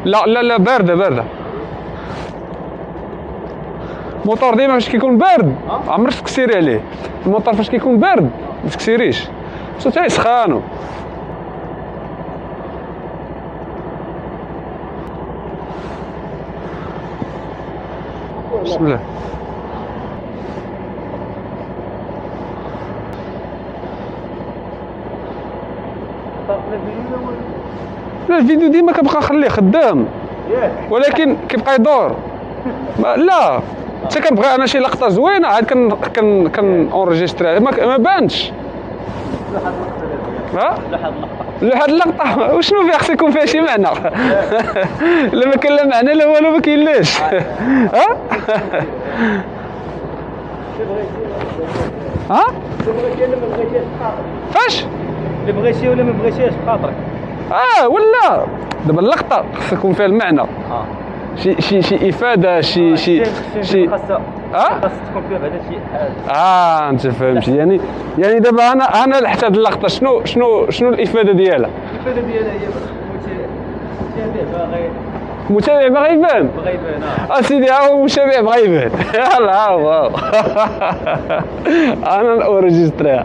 لا لا لا، بارده بارده. الموتور ديما فاش كيكون بارد عمرك تكسيري عليه. الموتور فاش كيكون بارد ما تكسيريش، خصو حتى يسخانو. بسم الله. لا الفيديو ديما كنبقى نخليه خدام، ولكن كيبقى يدور. لا حتى كنبغي انا شي لقطه زوينه عاد كن اونريجيستري ما بانش. ها لوحة اللقطه وشنو فيها؟ خص يكون فيها شي معنى. لا ما كان لا معنى لا والو ما كاينلاش. ها ها فاش اللي بغيتي ولا ما بغيتيش بخاطرك. ولا دابا اللقطه خص يكون فيها المعنى. شي افاده خاص تكون فيها بعدا شي حاجه. انت فهمتي. يعني دابا انا حتى هاد اللقطه شنو الافاده ديالها؟ الافاده ديالها هي متابع باغي يبان. اسيدي ها هو متابع باغي يبان. يلاه ها هو. انا اوريجيستريها.